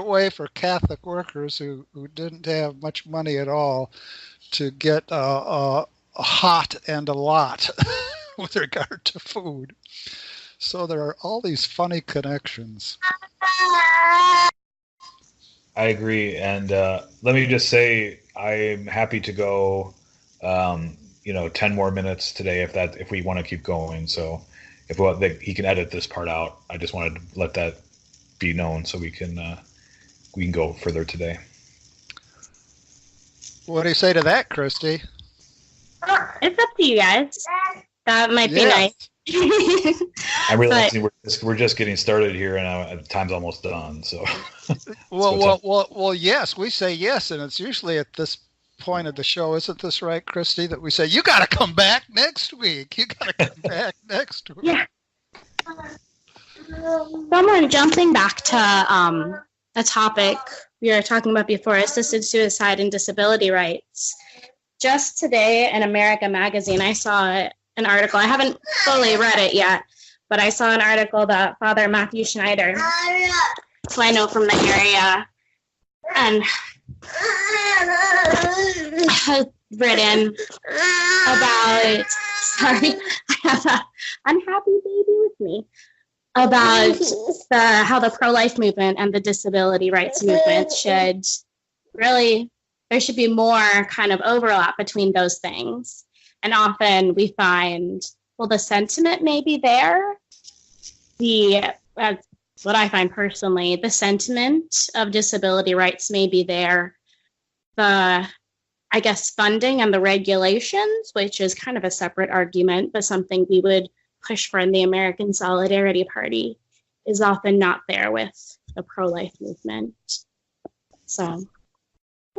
way for Catholic workers who didn't have much money at all to get a hot and a lot with regard to food. So there are all these funny connections. I agree, and let me just say I'm happy to go 10 more minutes today if we want to keep going. So if he can edit this part out, I just wanted to let that be known so we can go further today. What do you say to that, Christy? It's up to you guys. That might be nice. I'm realizing we're just getting started here, and time's almost done. So, well, yes, we say yes, and it's usually at this point of the show, isn't this right, Christy? That we say you got to come back next week. You got to come back next week. Yeah. Someone jumping back to a topic we were talking about before: assisted suicide and disability rights. Just today in America Magazine, I saw an article. I haven't fully read it yet, but I saw an article that Father Matthew Schneider, who I know from the area, and has written about, sorry, I have an unhappy baby with me, about how the pro-life movement and the disability rights movement should really, there should be more kind of overlap between those things. And often we find, well, the sentiment may be there. What I find personally, the sentiment of disability rights may be there. The, I guess, funding and the regulations, which is kind of a separate argument, but something we would push for in the American Solidarity Party, is often not there with the pro-life movement. So,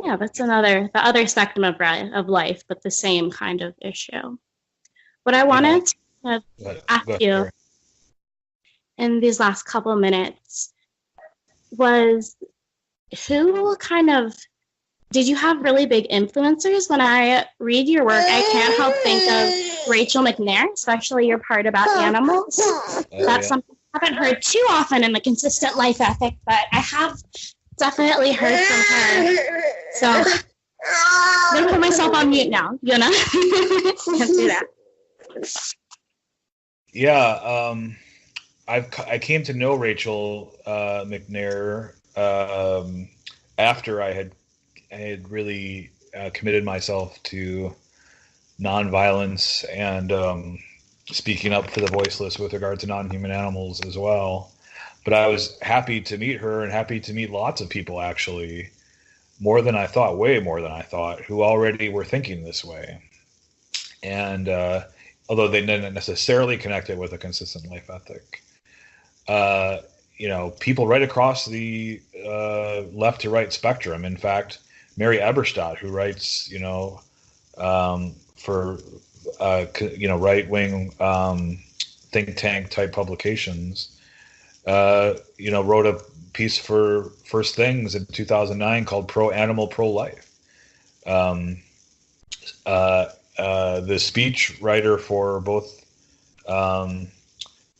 yeah, that's the other spectrum of life, but the same kind of issue. What I wanted to ask you in these last couple of minutes was, did you have really big influencers? When I read your work, I can't help think of Rachel McNair, especially your part about animals. That's something I haven't heard too often in the consistent life ethic, but I have definitely heard from her. So I'm going to put myself on mute now, you know? Can't do that. Yeah, I came to know Rachel McNair after I had really committed myself to nonviolence and speaking up for the voiceless with regard to non-human animals as well. But I was happy to meet her and happy to meet lots of people, actually, more than I thought, way more than I thought, who already were thinking this way. And although they didn't necessarily connect it with a consistent life ethic, people right across the left to right spectrum. In fact, Mary Eberstadt, who writes, for right-wing think tank type publications, wrote a piece for First Things in 2009 called "Pro-Animal, Pro-Life." The speech writer for both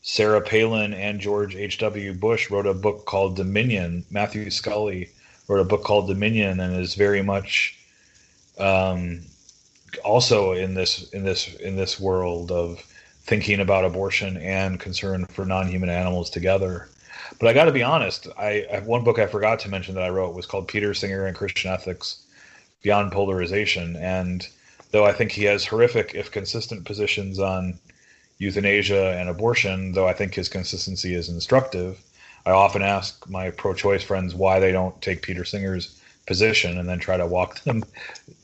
Sarah Palin and George H.W. Bush wrote a book called Dominion. Matthew Scully wrote a book called Dominion, and is very much also in this world of thinking about abortion and concern for non-human animals together. But I got to be honest, I have one book I forgot to mention that I wrote was called Peter Singer and Christian Ethics Beyond Polarization. And though I think he has horrific, if consistent, positions on euthanasia and abortion, though I think his consistency is instructive, I often ask my pro-choice friends why they don't take Peter Singer's position and then try to walk them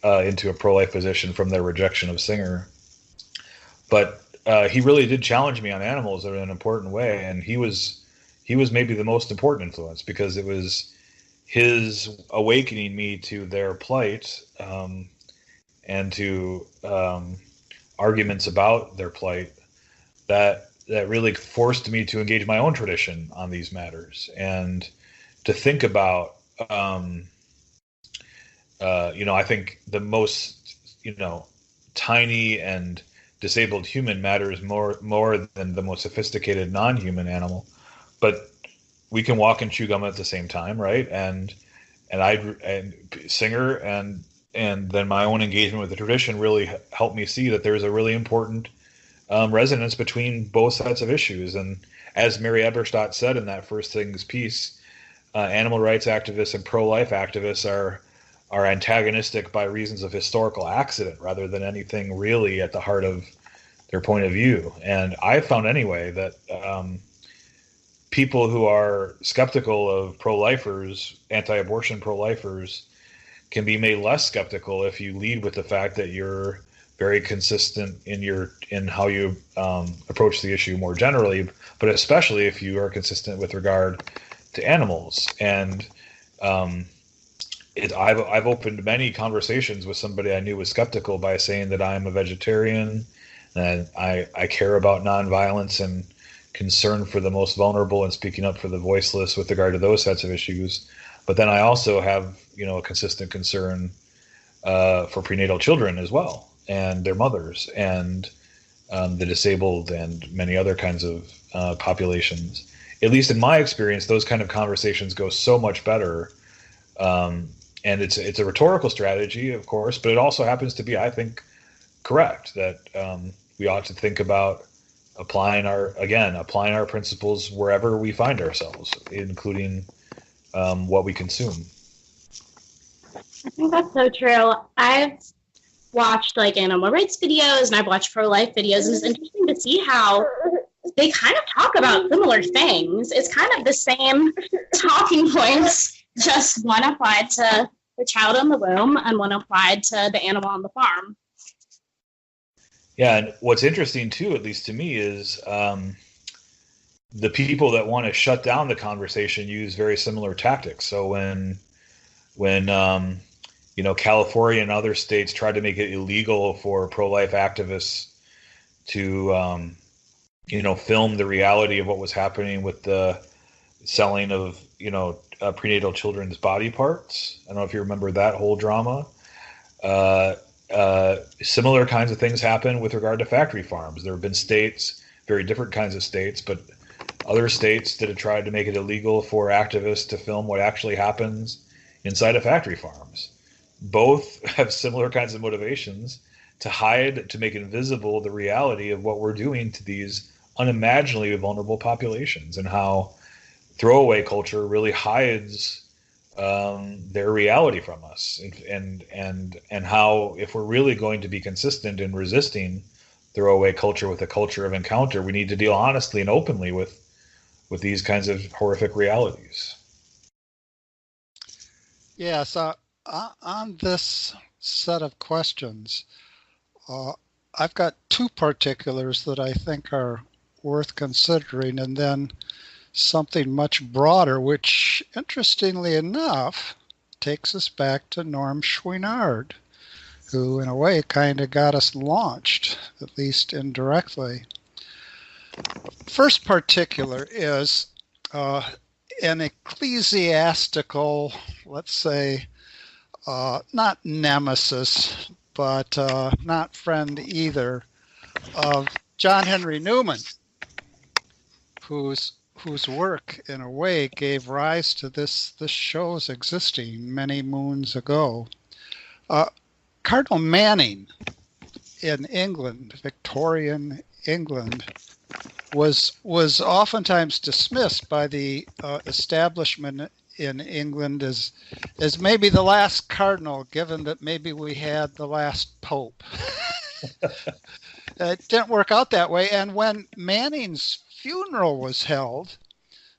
into a pro-life position from their rejection of Singer. But he really did challenge me on animals in an important way, and he was maybe the most important influence, because it was his awakening me to their plight and to arguments about their plight that really forced me to engage my own tradition on these matters and to think about, I think the most, tiny and disabled human matters more than the most sophisticated non-human animal, but we can walk and chew gum at the same time, right? And Singer and then my own engagement with the tradition really helped me see that there's a really important resonance between both sets of issues. And as Mary Eberstadt said in that First Things piece, animal rights activists and pro-life activists are antagonistic by reasons of historical accident rather than anything really at the heart of their point of view. And I found anyway that people who are skeptical of pro-lifers, anti-abortion pro-lifers, can be made less skeptical if you lead with the fact that you're very consistent in how you approach the issue more generally, but especially if you are consistent with regard to animals. And I've opened many conversations with somebody I knew was skeptical by saying that I'm a vegetarian and I care about nonviolence and concern for the most vulnerable and speaking up for the voiceless with regard to those sets of issues. But then I also have, a consistent concern for prenatal children as well and their mothers. And the disabled, and many other kinds of populations. At least in my experience, those kind of conversations go so much better. And it's a rhetorical strategy, of course, but it also happens to be, I think, correct that we ought to think about applying our principles wherever we find ourselves, including what we consume. I think that's so true. I've watched like animal rights videos and I've watched pro-life videos, and it's interesting to see how they kind of talk about similar things. It's kind of the same talking points, just one applied to the child in the womb and one applied to the animal on the farm. Yeah, and what's interesting too, at least to me, is the people that want to shut down the conversation use very similar tactics. So when California and other states tried to make it illegal for pro-life activists to film the reality of what was happening with the selling of prenatal children's body parts. I don't know if you remember that whole drama. Similar kinds of things happen with regard to factory farms. There have been states, very different kinds of states, but other states that have tried to make it illegal for activists to film what actually happens inside of factory farms. Both have similar kinds of motivations to hide, to make invisible the reality of what we're doing to these unimaginably vulnerable populations, and how throwaway culture really hides their reality from us, and how, if we're really going to be consistent in resisting throwaway culture with a culture of encounter, we need to deal honestly and openly with these kinds of horrific realities. Yeah, so on this set of questions, I've got two particulars that I think are worth considering, and then something much broader, which, interestingly enough, takes us back to Norm Chouinard, who, in a way, kind of got us launched, at least indirectly. First particular is an ecclesiastical, let's say, not nemesis, but not friend either, of John Henry Newman, whose work, in a way, gave rise to this show's existing many moons ago. Cardinal Manning in England, Victorian England, was oftentimes dismissed by the establishment in England as maybe the last cardinal, given that maybe we had the last pope. It didn't work out that way, and when Manning's funeral was held,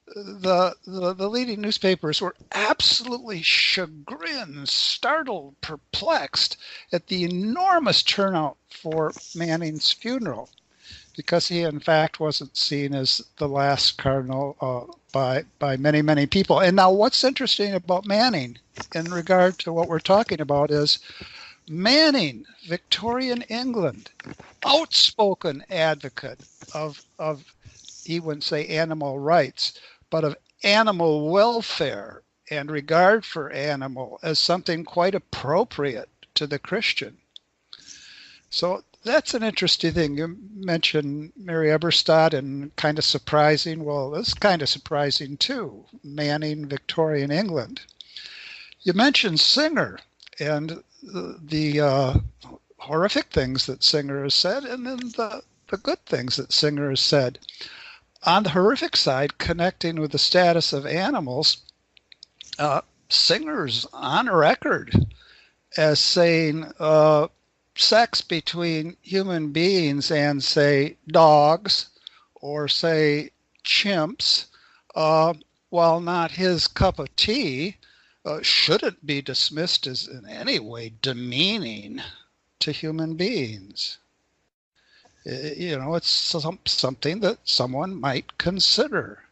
the leading newspapers were absolutely chagrined, startled, perplexed at the enormous turnout for Manning's funeral, because he, in fact, wasn't seen as the last cardinal by many, many people. And now what's interesting about Manning in regard to what we're talking about is Manning, Victorian England, outspoken advocate of he wouldn't say animal rights, but of animal welfare and regard for animal as something quite appropriate to the Christian. So that's an interesting thing. You mentioned Mary Eberstadt, and kind of surprising. Well, this is kind of surprising too. Manning, Victorian England. You mentioned Singer and the horrific things that Singer has said, and then the good things that Singer has said. On the horrific side, connecting with the status of animals, Singer's on record as saying sex between human beings and, say, dogs or, say, chimps, while not his cup of tea, shouldn't be dismissed as in any way demeaning to human beings. It's something that someone might consider,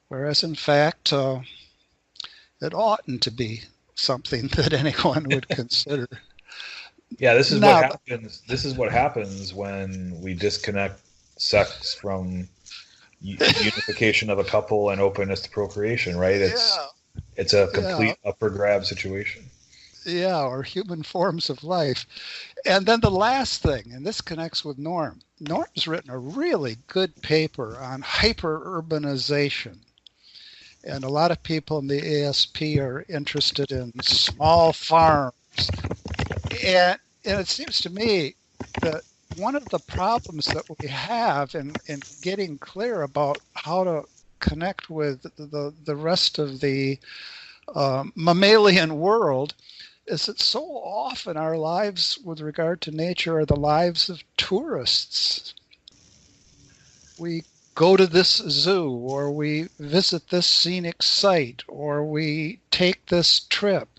whereas in fact it oughtn't to be something that anyone would consider. Yeah, this is what happens. This is what happens when we disconnect sex from unification of a couple and openness to procreation, right? It's a complete up for grab situation. Yeah, or human forms of life. And then the last thing, and this connects with Norm. Norm's written a really good paper on hyperurbanization. And a lot of people in the ASP are interested in small farms. And it seems to me that one of the problems that we have in getting clear about how to connect with the rest of the mammalian world is that so often our lives with regard to nature are the lives of tourists. We go to this zoo, or we visit this scenic site, or we take this trip,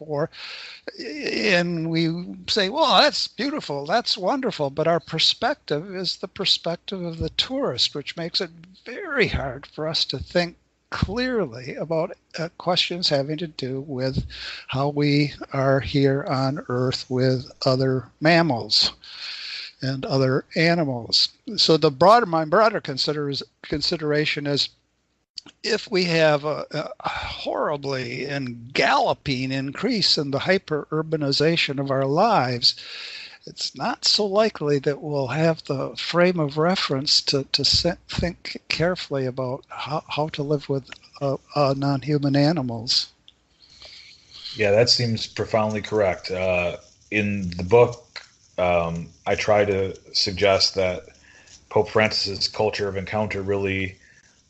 and we say, well, that's beautiful, that's wonderful, but our perspective is the perspective of the tourist, which makes it very hard for us to think clearly about questions having to do with how we are here on Earth with other mammals and other animals. So my broader consideration is, if we have a horribly and galloping increase in the hyper-urbanization of our lives, it's not so likely that we'll have the frame of reference to think carefully about how to live with non-human animals. Yeah, that seems profoundly correct. In the book, I try to suggest that Pope Francis's culture of encounter really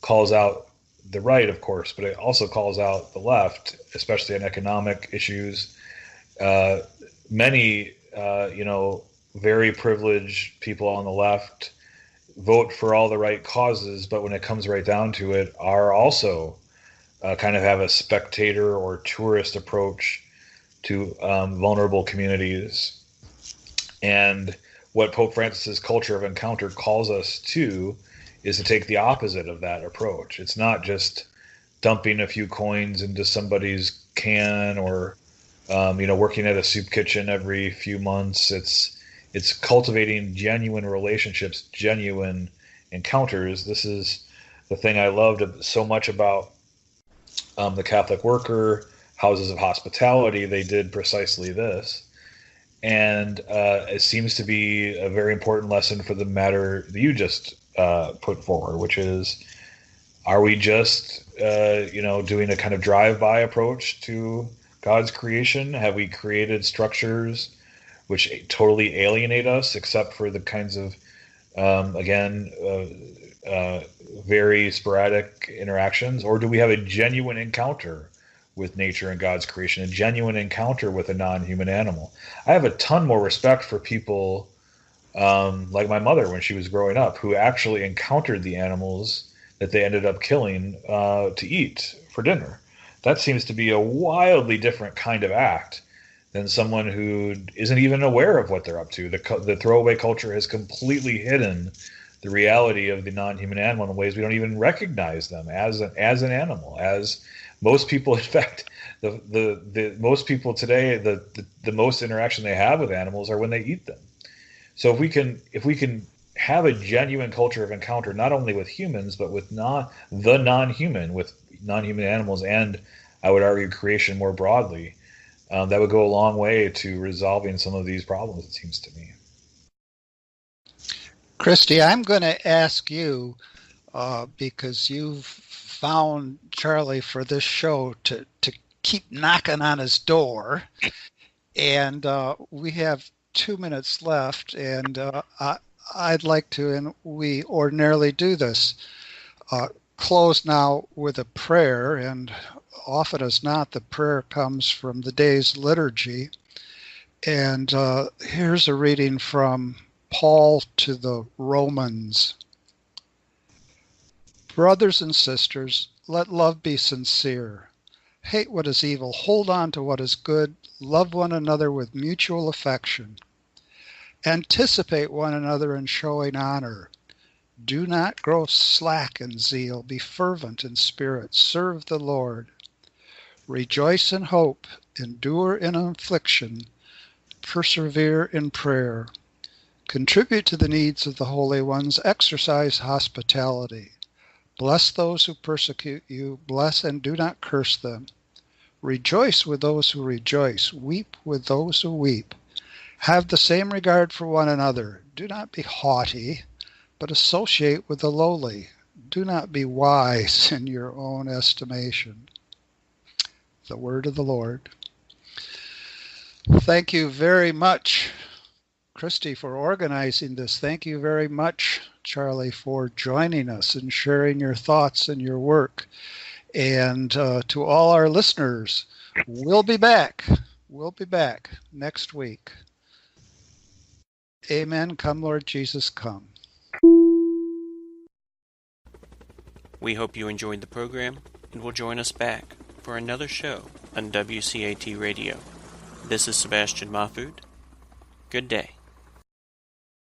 calls out the right, of course, but it also calls out the left, especially on economic issues. Many very privileged people on the left vote for all the right causes, but when it comes right down to it, are also kind of have a spectator or tourist approach to vulnerable communities. And what Pope Francis's culture of encounter calls us to is to take the opposite of that approach. It's not just dumping a few coins into somebody's can, or working at a soup kitchen every few months. It's cultivating genuine relationships, genuine encounters. This is the thing I loved so much about the Catholic Worker, Houses of Hospitality. They did precisely this. And it seems to be a very important lesson for the matter that you just put forward, which is, are we just, doing a kind of drive-by approach to God's creation? Have we created structures which totally alienate us, except for the kinds of, very sporadic interactions? Or do we have a genuine encounter with nature and God's creation, a genuine encounter with a non-human animal? I have a ton more respect for people like my mother when she was growing up, who actually encountered the animals that they ended up killing to eat for dinner. That seems to be a wildly different kind of act than someone who isn't even aware of what they're up to. The throwaway culture has completely hidden the reality of the non-human animal in ways we don't even recognize them as an animal. As most people, in fact, the most people today, the most interaction they have with animals are when they eat them. So if we can have a genuine culture of encounter, not only with humans, but with the non-human, with non-human animals, and I would argue creation more broadly, that would go a long way to resolving some of these problems, it seems to me. Christy, I'm going to ask you, because you've found Charlie for this show to keep knocking on his door, and we have 2 minutes left, and I'd like to, and we ordinarily do this, close now with a prayer, and often as not, the prayer comes from the day's liturgy. And here's a reading from Paul to the Romans. Brothers and sisters, let love be sincere. Hate what is evil, hold on to what is good, love one another with mutual affection. Anticipate one another in showing honor. Do not grow slack in zeal, be fervent in spirit, serve the Lord. Rejoice in hope, endure in affliction, persevere in prayer. Contribute to the needs of the holy ones, exercise hospitality. Bless those who persecute you, bless and do not curse them. Rejoice with those who rejoice. Weep with those who weep. Have the same regard for one another. Do not be haughty, but associate with the lowly. Do not be wise in your own estimation. The word of the Lord. Thank you very much, Christy, for organizing this. Thank you very much, Charlie, for joining us and sharing your thoughts and your work. And to all our listeners, we'll be back. We'll be back next week. Amen. Come, Lord Jesus, come. We hope you enjoyed the program and will join us back for another show on WCAT Radio. This is Sebastian Mahfood. Good day.